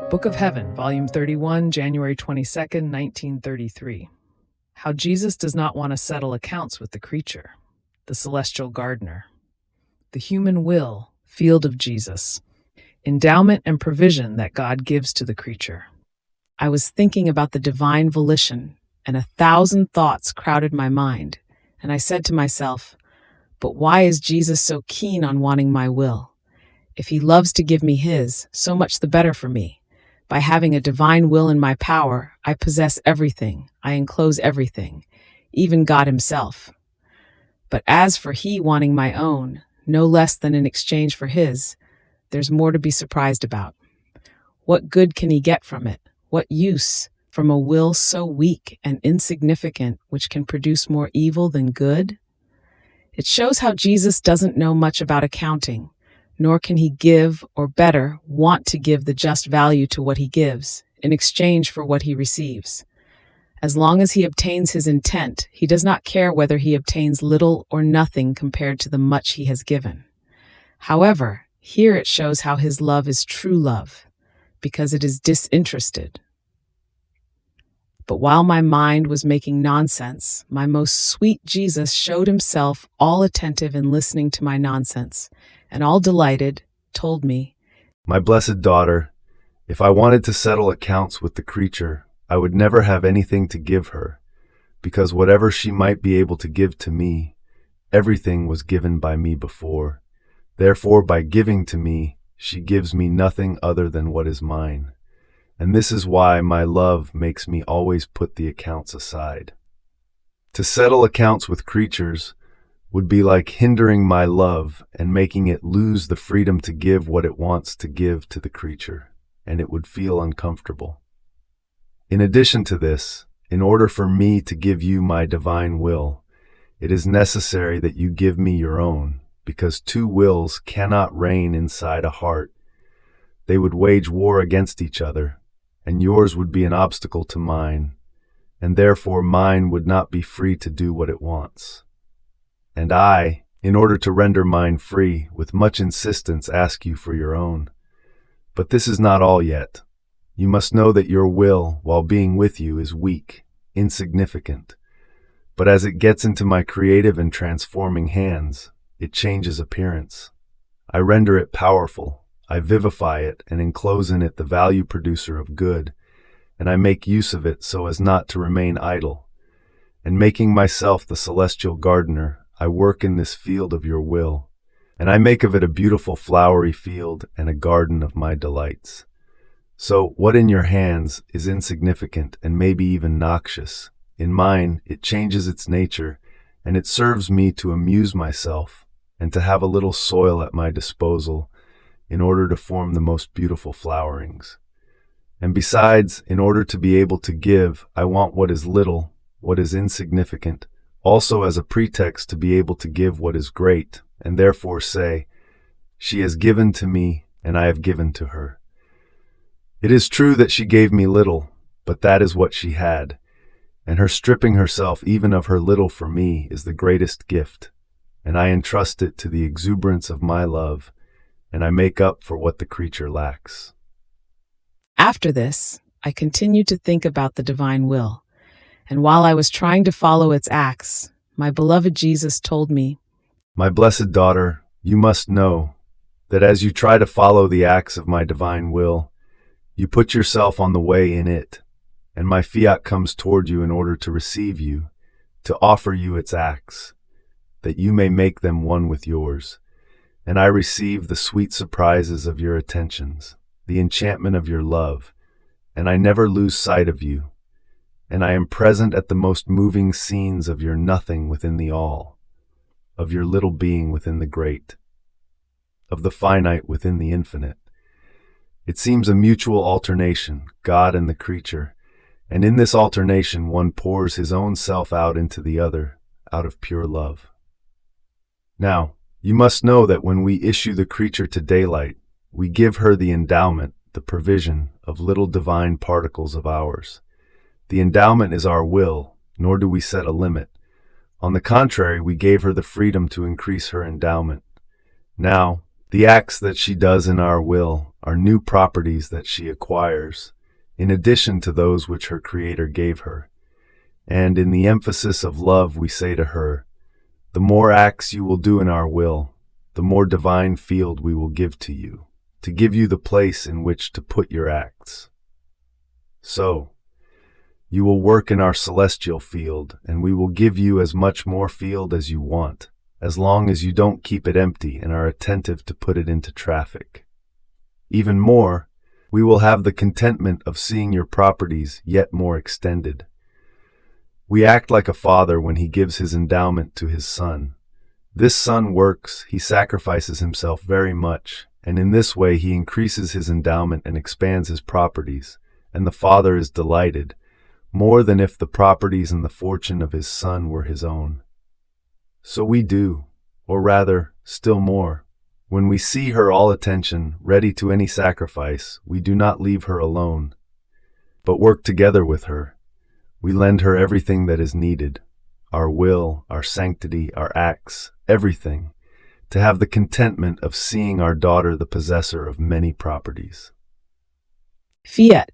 Book of Heaven, Volume 31, January 22nd, 1933. How Jesus does not want to settle accounts with the creature, the celestial gardener. The human will, field of Jesus. Endowment and provision that God gives to the creature. I was thinking about the divine volition, and 1,000 thoughts crowded my mind, and I said to myself, but why is Jesus so keen on wanting my will? If he loves to give me his, so much the better for me. By having a divine will in my power, I possess everything, I enclose everything, even God himself. But as for he wanting my own, no less than in exchange for his, there's more to be surprised about. What good can he get from it? What use from a will so weak and insignificant which can produce more evil than good? It shows how Jesus doesn't know much about accounting, nor can he give, or better, want to give the just value to what he gives, in exchange for what he receives. As long as he obtains his intent, he does not care whether he obtains little or nothing compared to the much he has given. However, here it shows how his love is true love, because it is disinterested. But while my mind was making nonsense, my most sweet Jesus showed himself all attentive in listening to my nonsense, and all delighted, told me, "My blessed daughter, if I wanted to settle accounts with the creature, I would never have anything to give her, because whatever she might be able to give to me, everything was given by me before. Therefore, by giving to me, she gives me nothing other than what is mine. And this is why my love makes me always put the accounts aside. To settle accounts with creatures would be like hindering my love and making it lose the freedom to give what it wants to give to the creature, and it would feel uncomfortable. In addition to this, in order for me to give you my divine will, it is necessary that you give me your own, because two wills cannot reign inside a heart. They would wage war against each other, and yours would be an obstacle to mine, and therefore mine would not be free to do what it wants. And I, in order to render mine free, with much insistence ask you for your own. But this is not all yet. You must know that your will, while being with you, is weak, insignificant. But as it gets into my creative and transforming hands, it changes appearance. I render it powerful, I vivify it and enclose in it the value producer of good, and I make use of it so as not to remain idle. And making myself the celestial gardener, I work in this field of your will, and I make of it a beautiful flowery field and a garden of my delights. So what in your hands is insignificant and maybe even noxious, in mine it changes its nature, and it serves me to amuse myself and to have a little soil at my disposal in order to form the most beautiful flowerings. And besides, in order to be able to give, I want what is little, what is insignificant, also as a pretext to be able to give what is great, and therefore say, she has given to me, and I have given to her. It is true that she gave me little, but that is what she had, and her stripping herself even of her little for me is the greatest gift, and I entrust it to the exuberance of my love, and I make up for what the creature lacks. After this, I continued to think about the divine will, and while I was trying to follow its acts, my beloved Jesus told me, "My blessed daughter, you must know that as you try to follow the acts of my divine will, you put yourself on the way in it, and my fiat comes toward you in order to receive you, to offer you its acts, that you may make them one with yours. And I receive the sweet surprises of your attentions, the enchantment of your love, and I never lose sight of you. And I am present at the most moving scenes of your nothing within the all, of your little being within the great, of the finite within the infinite. It seems a mutual alternation, God and the creature, and in this alternation one pours his own self out into the other, out of pure love. Now, you must know that when we issue the creature to daylight, we give her the endowment, the provision of little divine particles of ours. The endowment is our will, nor do we set a limit. On the contrary, we gave her the freedom to increase her endowment. Now, The acts that she does in our will are new properties that she acquires, in addition to those which her Creator gave her. And in the emphasis of love, we say to her, the more acts you will do in our will, the more divine field we will give to give you the place in which to put your acts. So, you will work in our celestial field, and we will give you as much more field as you want, as long as you don't keep it empty and are attentive to put it into traffic. Even more, we will have the contentment of seeing your properties yet more extended. We act like a father when he gives his endowment to his son. This son works, he sacrifices himself very much, and in this way he increases his endowment and expands his properties, and the father is delighted, more than if the properties and the fortune of his son were his own. So we do, or rather, still more. When we see her all attention, ready to any sacrifice, we do not leave her alone, but work together with her. We lend her everything that is needed, our will, our sanctity, our acts, everything, to have the contentment of seeing our daughter the possessor of many properties. Fiat.